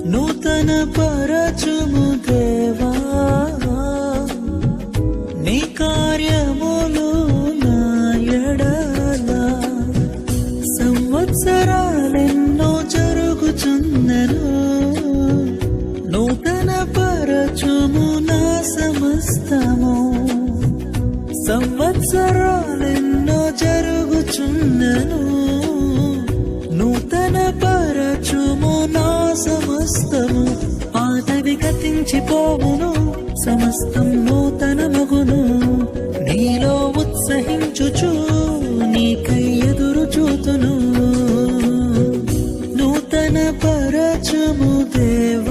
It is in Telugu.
నూతన పరచుము దేవా నీ కార్యములు నా ఎడల సంవత్సరాలెన్నో జరుగుచున్నను నూతన పరచుము నా సమస్తము సంవత్సరాలెన్నో జరుగుచున్నను నూతన పరచుము నా సమస్తము పాతవి గతించిపోవును సమస్తం నూతనమగును నీలో ఉత్సహించుచు నీకై ఎదురు చూతును నూతన పరచుము దేవా